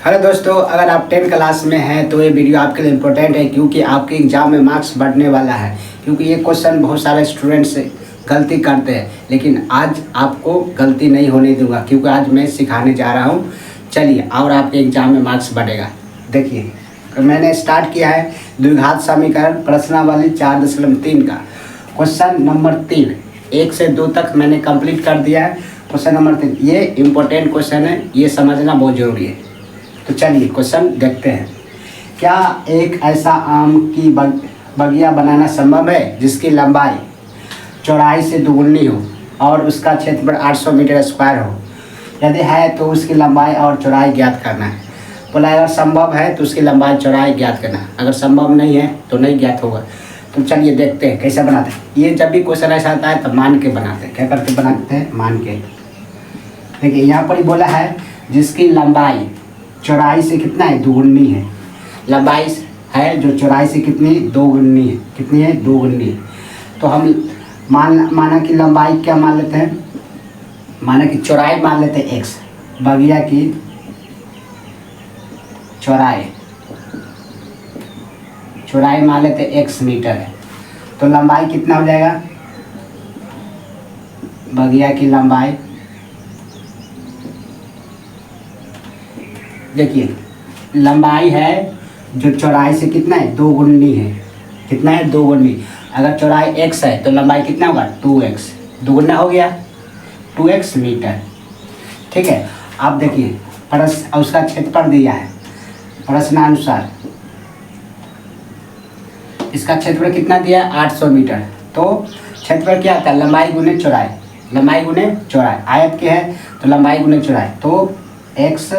Hello दोस्तों, अगर आप 10 क्लास में हैं तो ये वीडियो आपके लिए इम्पोर्टेंट है क्योंकि आपके एग्ज़ाम में मार्क्स बढ़ने वाला है। क्योंकि ये क्वेश्चन बहुत सारे स्टूडेंट्स गलती करते हैं, लेकिन आज आपको गलती नहीं होने दूंगा क्योंकि आज मैं सिखाने जा रहा हूँ। चलिए, और आपके एग्ज़ाम में मार्क्स बढ़ेगा। देखिए, मैंने स्टार्ट किया है द्विघात समीकरण प्रश्नावली 4.3 का क्वेश्चन नंबर 3, 1 से 2 तक मैंने कंप्लीट कर दिया है। क्वेश्चन नंबर 3 ये इम्पोर्टेंट क्वेश्चन है, ये समझना बहुत ज़रूरी है। तो चलिए क्वेश्चन देखते हैं। क्या एक ऐसा आम की बगिया बनाना संभव है जिसकी लंबाई चौड़ाई से दोगुनी हो और उसका क्षेत्रफल 800 मीटर स्क्वायर हो? यदि है तो उसकी लंबाई और चौड़ाई ज्ञात करना है। बोला अगर संभव है तो उसकी लंबाई चौड़ाई ज्ञात करना है, अगर संभव नहीं है तो नहीं ज्ञात होगा। तो चलिए देखते हैं कैसे बनाते हैं। ये जब भी क्वेश्चन ऐसा आता है तो मान के बनाते हैं। क्या करके बनाते हैं? मान के। देखिए यहाँ पर ही बोला है जिसकी लंबाई चौड़ाई से कितना है? दोगुनी है। लंबाई है जो चौड़ाई से कितनी? दोगुनी है। कितनी है? दोगुनी। तो हम माना कि लंबाई क्या मान लेते हैं? माना कि चौड़ाई मान लेते हैं x। बगिया की चौड़ाई मान लेते हैं x मीटर है। तो लंबाई कितना हो जाएगा? बगिया की लंबाई, देखिए लंबाई है जो चौड़ाई से कितना है? दोगुनी है। कितना है? दोगुनी। अगर चौड़ाई x है तो लंबाई कितना होगा? 2x। दोगुना हो गया 2x मीटर। ठीक है। आप देखिए प्रश्न उसका क्षेत्रफल दिया है प्रश्नानुसार। इसका क्षेत्रफल कितना दिया है? 800 मीटर। तो क्षेत्रफल क्या आता है? लंबाई गुने चौड़ाई। लंबाई गुने चौड़ाई। आयत के है तो लंबाई गुने चौड़ाई। तो x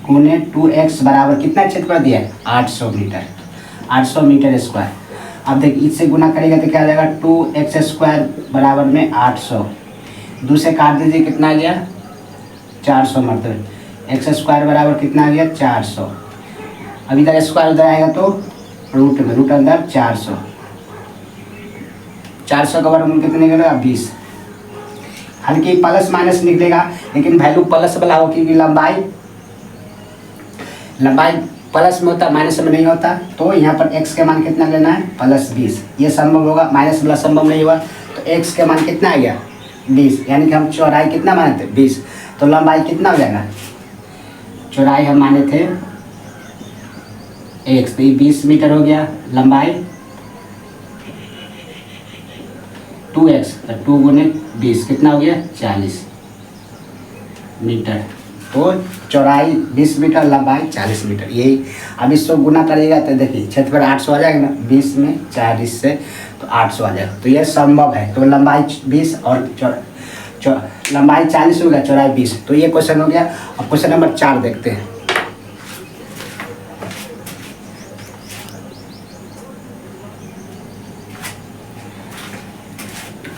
गुने 2x बराबर कितना क्षेत्रफल दिया है? 800 मीटर। 800 metre square. अब देखिए इससे गुना करेगा तो क्या आ जाएगा? 2x स्क्वायर बराबर में 800। 2 से काट दीजिए, कितना आ गया? 400। मतलब x स्क्वायर बराबर कितना आ गया? 400। अब इधर स्क्वायर उधर आएगा तो रूट में, रूट अंदर 400। 400 का वर्गमूल कितने निकलेगा? 20। हल्की प्लस माइनस निकलेगा, लेकिन वैल्यू प्लस वाला हो क्योंकि लंबाई प्लस में होता, माइनस में नहीं होता। तो यहाँ पर x के मान कितना लेना है? +20। ये संभव होगा, माइनस वाला संभव नहीं हुआ। तो x के मान कितना आ गया? 20। यानी कि हम चौड़ाई कितना माने थे? 20। तो लंबाई कितना हो जाएगा? चौड़ाई हम माने थे x, तो 20 मीटर हो गया। लंबाई 2x, तो 2 गुने 20 कितना हो गया? 40 मीटर। तो चौड़ाई 20 मीटर, लंबाई 40 मीटर। यही अब इसको गुना करेगा तो देखिए क्षेत्रफल 800 आ जाएगा ना, 20 में 40 से तो 800 आ जाएगा। तो यह संभव है। तो लंबाई 20 और लंबाई 40 हो गया, चौड़ाई 20। तो ये क्वेश्चन हो गया। अब क्वेश्चन नंबर 4 देखते हैं।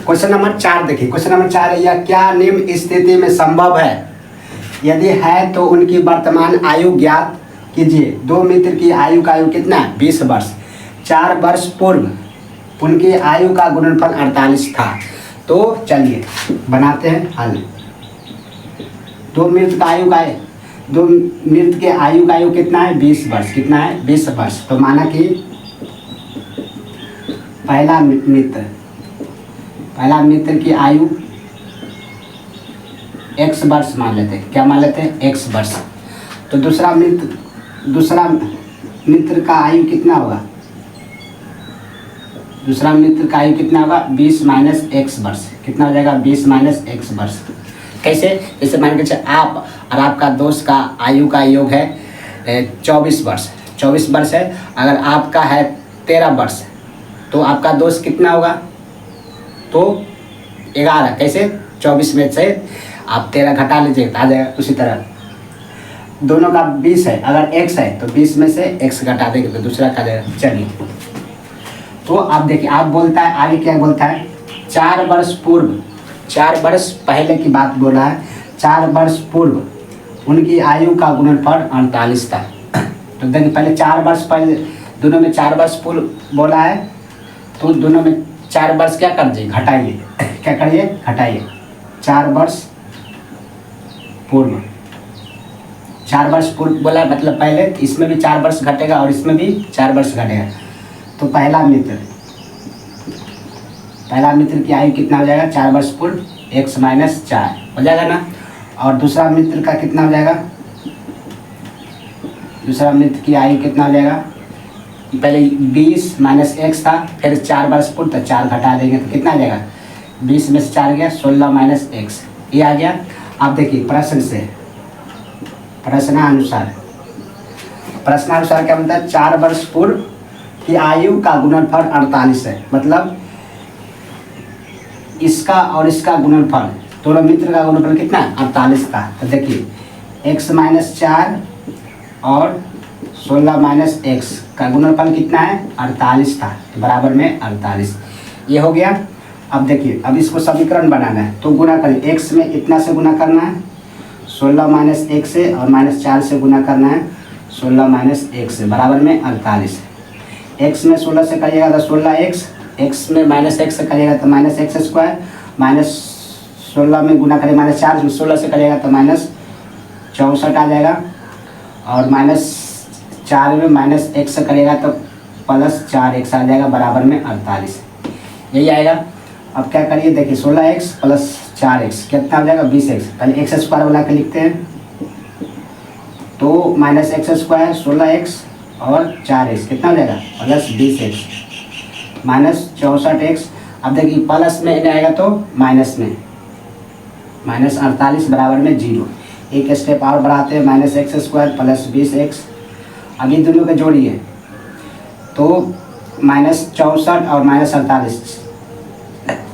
क्वेश्चन नंबर 4 देखिए। क्वेश्चन नंबर 4 है, यह क्या निम्न स्थिति में संभव है? यदि है तो उनकी वर्तमान आयु ज्ञात कीजिए। 2 मित्र की आयु का आयु कितना है? 20 वर्ष। 4 वर्ष पूर्व उनकी आयु का गुणनफल 48 था। तो चलिए बनाते हैं हल। 2 मित्र का आयु का 2 मित्र के आयु का आयु कितना है? 20 वर्ष। कितना है? 20 वर्ष। तो माना कि पहला मित्र की आयु x वर्ष मान लेते हैं। क्या मान लेते हैं? x वर्ष। तो दूसरा मित्र का आयु कितना होगा? दूसरा मित्र का आयु कितना होगा? 20 माइनस x वर्ष। कितना हो जाएगा? 20 माइनस x वर्ष। कैसे? जैसे मान के चलिए आप और आपका दोस्त का आयु का योग है 24 वर्ष। 24 वर्ष है। अगर आपका है 13 वर्ष तो आपका दोस्त कितना होगा? तो 11। कैसे? 24 में से आप 13 घटा लीजिए तो आ जाएगा। उसी तरह दोनों का 20 है, अगर x है तो 20 में से x घटा देंगे तो दूसरा का जाएगा। चलिए तो आप देखिए, आप बोलता है आगे क्या बोलता है? 4 वर्ष पूर्व, 4 वर्ष पहले की बात बोला है। 4 वर्ष पूर्व उनकी आयु का गुणनफल 48 था। तो देखिए पहले 4 वर्ष पहले, दोनों में 4 वर्ष पूर्व बोला है। तो दोनों में 4 वर्ष क्या कर दीजिए? घटाइए। क्या करिए? घटाइए। 4 वर्ष पूर्व 4 वर्ष पूर्व बोला, मतलब पहले इसमें भी 4 वर्ष घटेगा और इसमें भी 4 वर्ष घटेगा। तो पहला मित्र की आयु कितना हो जाएगा, 4 वर्ष पूर्व x - 4 हो जाएगा ना। और दूसरा मित्र का कितना हो जाएगा, दूसरा मित्र की आयु कितना हो जाएगा, पहले 20 - x था, फिर 4 वर्ष पूर्व, तो 4 घटा देंगे तो कितना आ जाएगा, 20 में से 4 गया, 16 - x, ये आ गया। अब देखिए प्रश्नानुसार क्या बोलता है, 4 वर्ष पूर्व की आयु का गुणनफल 48 है, मतलब इसका और इसका गुणनफल, दोनों मित्र का गुणनफल कितना है, 48 का। तो देखिए x - 4 और 16 - x का गुणनफल कितना है, 48 था, तो बराबर में 48, ये हो गया। अब देखिए, अब इसको समीकरण बनाना है, तो गुणा करें, x में इतना से गुणा करना है 16 - 1 से, और -4 से गुणा करना है 16 - 1 से, बराबर में 48। x में 16 से करिएगा तो 16x, x में -x से करिएगा तो -x², -16 में गुणा करें -4 में 16 से करिएगा तो -64 आ जाएगा, और -4 में -x से करेगा तो +4x आ जाएगा, बराबर में 48, यही आएगा। अब क्या करिए, देखिए 16x + 4x कितना हो जाएगा, 20x। पहले x² वाला के लिखते हैं, तो -x² 16x और 4x कितना हो जाएगा, +20x -64x। अब देखिए प्लस में आएगा तो माइनस में, -48 बराबर में 0। एक स्टेप और बढ़ाते हैं, -x² + 20x। अब ये दोनों के जोड़िए, तो -64 और -48,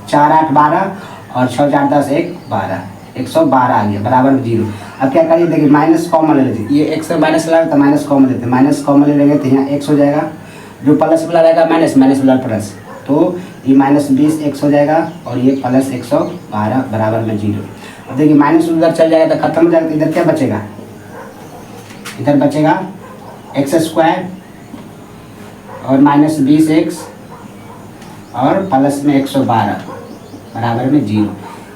4 8 12 और 6 4 10 1 12, 112 आ गया, बराबर में 0। अब क्या करिए, देखिए माइनस कॉमन ले लीजिए, ये x से माइनस लगा तो माइनस कॉमन लेते हैं, माइनस कॉमन ले लेंगे तो यहाँ x हो जाएगा, जो प्लस वाला रहेगा माइनस वाला प्लस, तो ये -20x हो जाएगा, और ये +112 बराबर में 0। अब देखिए माइनस उधर चल जाएगा तो खत्म हो जाएगा, तो इधर क्या बचेगा, इधर बचेगा x² और -20x और प्लस में 112 बराबर में 0।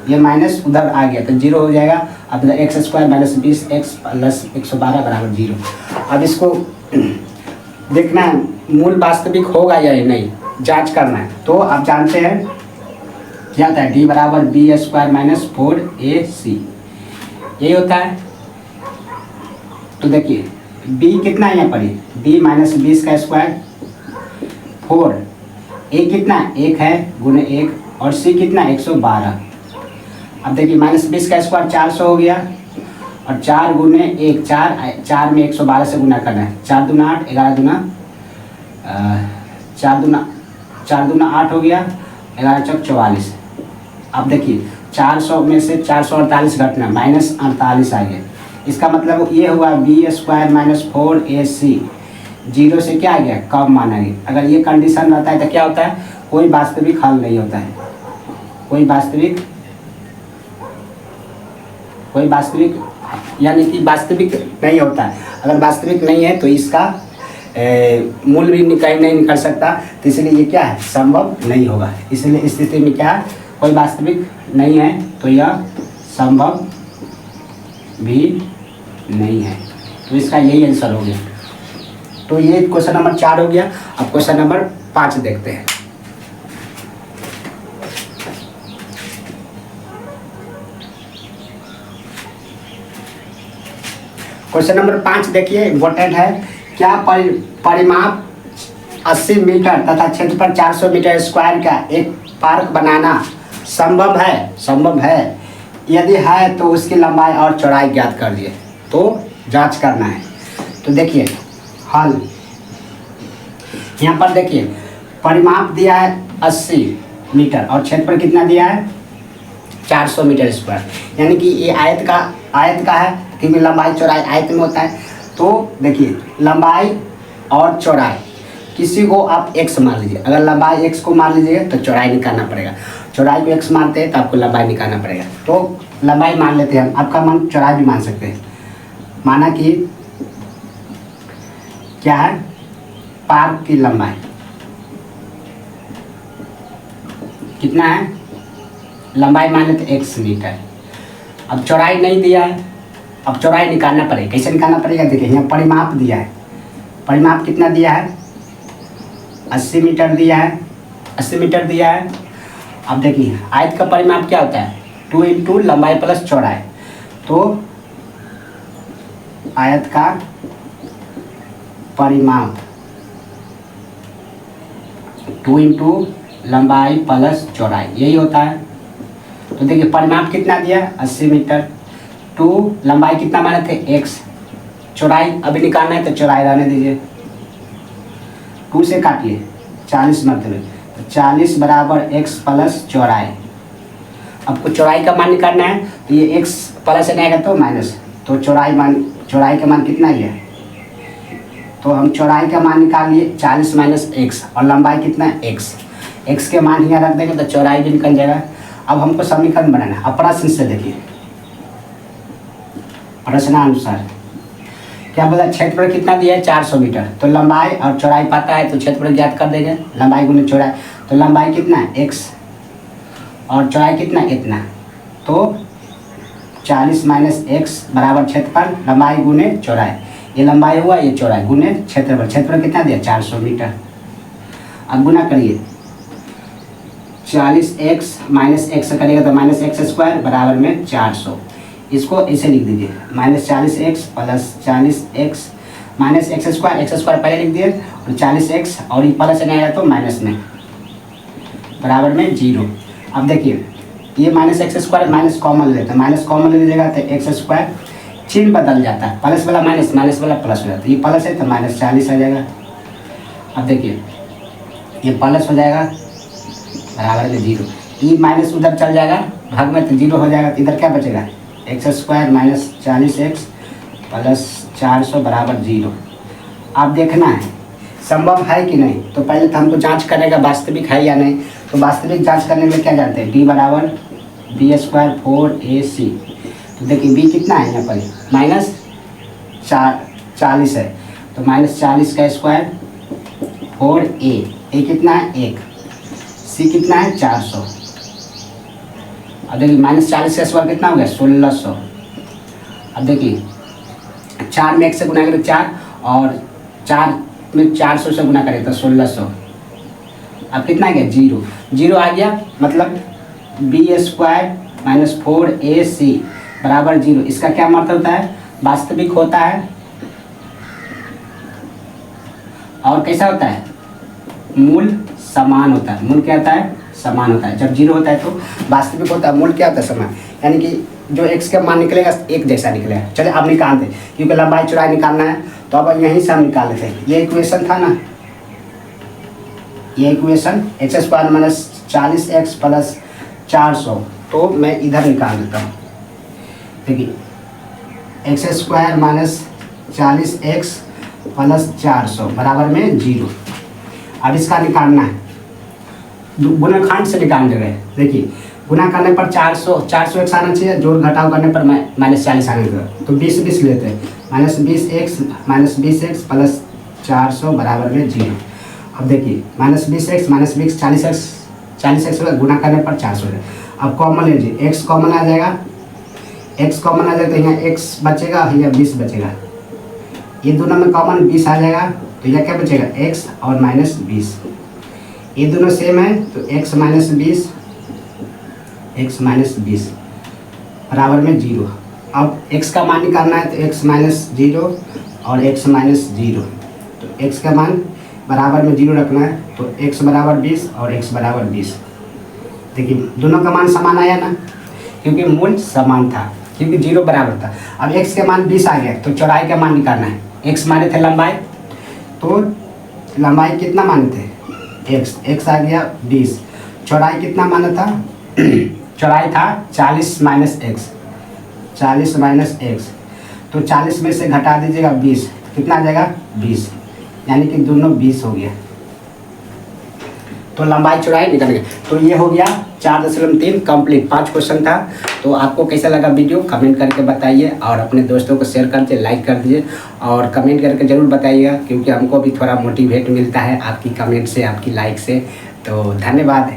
ये माइनस उधर आ गया तो 0 हो जाएगा। अब x² - 20x + 112 बराबर 0। अब इसको देखना है मूल वास्तविक होगा या नहीं, जांच करना है। तो आप जानते हैं क्या होता है, d = b² - 4ac, यही होता है। तो देखिए b कितना है यहाँ पर, b - 20 का स्क्वायर 4, a कितना 1 है गुने 1, और c कितना 112। अब देखिए -20 का स्क्वायर 400 हो गया, और 4 गुने 1 4 में 112 से गुना करना है, 4 दूना 8, 11 दूना 4 दूना 8 हो गया, 11 चौक 44। अब देखिए 400 में से 448 घटना, -48 आ गया, इसका मतलब ये हुआ b² - 4ac 0 से क्या आ गया, कम माना गया। अगर ये कंडीशन रहता है तो क्या होता है, कोई वास्तविक हल नहीं होता है, कोई वास्तविक यानी कि वास्तविक नहीं होता है। अगर वास्तविक नहीं है तो इसका मूल भी कहीं नहीं निकल सकता, तो इसलिए ये क्या है, संभव नहीं होगा। इसलिए इस स्थिति में क्या है, कोई वास्तविक नहीं है तो यह संभव भी नहीं है, तो इसका यही आंसर हो गया। तो ये क्वेश्चन नंबर 4 हो गया। अब क्वेश्चन नंबर 5 देखते हैं। क्वेश्चन नंबर 5 देखिए, इम्पोर्टेंट है। क्या परिमाप 80 मीटर तथा क्षेत्रफल 400 मीटर स्क्वायर का एक पार्क बनाना संभव है? यदि है तो उसकी लंबाई और चौड़ाई ज्ञात कर दिए। तो जांच करना है। तो देखिए हल, यहाँ पर देखिए परिमाप दिया है 80 मीटर और क्षेत्रफल कितना दिया है, 400 मीटर स्क्वायर, यानी कि ये आयत का है, क्योंकि लंबाई चौड़ाई आयत में होता है। तो देखिए लंबाई और चौड़ाई, किसी को आप x मान लीजिए, अगर लंबाई x को मान लीजिएगा तो चौड़ाई निकालना पड़ेगा, चौड़ाई को x मानते हैं तो आपको लंबाई निकालना पड़ेगा। तो लंबाई मान लेते हैं हम, आपका मन चौड़ाई भी मान सकते हैं। माना कि क्या है, पार्क की लंबाई कितना है, लंबाई मान लेते x मीटर। अब चौड़ाई नहीं दिया है अब चौड़ाई निकालना पड़ेगा। कैसे निकालना पड़ेगा? देखिए यहाँ परिमाप दिया है, परिमाप कितना दिया है? 80 मीटर दिया है, 80 मीटर दिया है। अब देखिए आयत का परिमाप क्या होता है? 2 इंटू लंबाई प्लस चौड़ाई। तो आयत का परिमाप 2 इंटू लंबाई प्लस चौड़ाई, यही होता है। तो देखिए परिमाप कितना दिया? 80 मीटर। 2 लंबाई कितना माने थे? x। चौड़ाई अभी निकालना है तो चौड़ाई रहने दीजिए, 2 से काटिए 40 मरतबे, तो 40 बराबर x प्लस चौड़ाई। आपको चौड़ाई का मान निकालना है तो ये x प्लस से आएगा तो माइनस, तो चौड़ाई का मान कितना है? तो हम चौड़ाई का मान निकाल लिए 40 माइनस x, और लंबाई कितना है? x के मान यहाँ रख देंगे तो चौड़ाई भी निकल जाएगा। अब हमको समीकरण बनाना है। अब प्रश्न से देखिए, प्रश्नानुसार क्या बोला? क्षेत्रफल कितना दिया है? 400 मीटर। तो लंबाई और चौड़ाई पता है तो क्षेत्रफल ज्ञात कर देंगे, लंबाई गुने चौड़ाई। तो लंबाई कितना है? x, और चौड़ाई कितना? इतना। तो 40 माइनस x बराबर क्षेत्रफल लंबाई गुने चौड़ाई। ये लंबाई हुआ, ये चौड़ाई गुने क्षेत्रफल। क्षेत्रफल कितना दिया? 400 मीटर। अब गुना करिए, 40x माइनस x करेगा तो माइनस एक्स स्क्वायर बराबर में 400। इसको ऐसे लिख दीजिए, minus 40x plus 40x minus x square पहले लिख दिए, और 40x और ये प्लस नहीं आया तो माइनस में बराबर में 0। अब देखिए ये minus x square minus common ले लेते हैं, माइनस कॉमन ले लीजिएगा तो एक्स स्क्वायर चिन्ह बदल जाता है, प्लस वाला माइनस, माइनस वाला प्लस हो जाता है। ये प्लस है तो माइनस 40 आ जाएगा। अब देखिए ये प्लस हो जाएगा बराबर में 0, ये माइनस उधर चल जाएगा भाग में तो 0 हो जाएगा। तो इधर क्या बचेगा? X square minus 40x plus 400 बराबर 0। अब देखना है संभव है कि नहीं। तो पहले तो हमको जांच करने का वास्तविक है या नहीं। तो वास्तविक जांच करने में क्या जानते हैं? d बराबर बी स्क्वायर 4ac। तो देखिए b कितना है यहाँ पर? माइनस 40 है, तो माइनस 40 का स्क्वायर 4a कितना है? 1। c कितना है? 400। अब देखिए माइनस 40 का स्क्वायर कितना हो गया? 1600। अब देखिए 4 में 1 से गुना करें 4, और 4 में 400 से गुना करें तो 1600। अब कितना गया? 0 आ गया, मतलब बी स्क्वायर माइनस 4ac बराबर 0। इसका क्या मतलब होता है? वास्तविक होता है। और कैसा होता है? मूल समान होता है। मूल क्या होता है? समान होता है। जब 0 होता है तो वास्तविक होता है। मूल क्या होता है? समान, यानी कि जो x का मान निकलेगा एक जैसा निकलेगा। चलिए अब निकालते हैं, क्योंकि लंबाई चौड़ाई निकालना है तो अब यहीं से हम निकाल लेते हैं। ये इक्वेशन था ना, ये equation x square minus 40x plus 400, तो मैं इधर निकाल लेता हूँ। देखिए x square minus 40x plus 400 बराबर में 0। अब इसका निकालना है, गुणनखंड से निकाल देंगे। देखिए गुना करने पर 400 x आना चाहिए, जोड़ घटाव करने पर माइनस 40 आना चाहिए। तो 20 लेते हैं, माइनस 20x प्लस 400 बराबर में 0। अब देखिए माइनस 20x 40x गुना करने पर 400 है। अब कॉमन ले लीजिए, x कॉमन आ जाएगा, x कॉमन आ जाएगा तो यहाँ x बचेगा, यहाँ 20 बचेगा। ये दोनों में कॉमन 20 आ जाएगा, तो यहाँ क्या बचेगा? x और माइनस 20। ये दोनों सेम है तो x माइनस 20 बराबर में 0। अब x का मान निकालना है तो x माइनस 0 और x माइनस 0। तो x का मान बराबर में 0 रखना है, तो x बराबर 20 और x बराबर 20। देखिए दोनों का मान समान आया ना, क्योंकि मूल समान था, क्योंकि 0 बराबर था। अब x के मान 20 आ गया तो चौड़ाई का मान निकालना है। x माने थे लंबाई, तो लंबाई कितना माने थे? x आ गया 20। चौड़ाई कितना माना था? चौड़ाई था 40 माइनस x। तो 40 में से घटा दीजिएगा 20, कितना आ जाएगा? 20, यानी कि दोनों 20 हो गया। तो लंबाई चौड़ाई निकल गया। तो ये हो गया 4.3 कंप्लीट। 5 क्वेश्चन था। तो आपको कैसा लगा वीडियो कमेंट करके बताइए, और अपने दोस्तों को शेयर कर दीजिए, लाइक कर दीजिए, और कमेंट करके ज़रूर बताइएगा, क्योंकि हमको भी थोड़ा मोटिवेट मिलता है आपकी कमेंट से, आपकी लाइक से। तो धन्यवाद।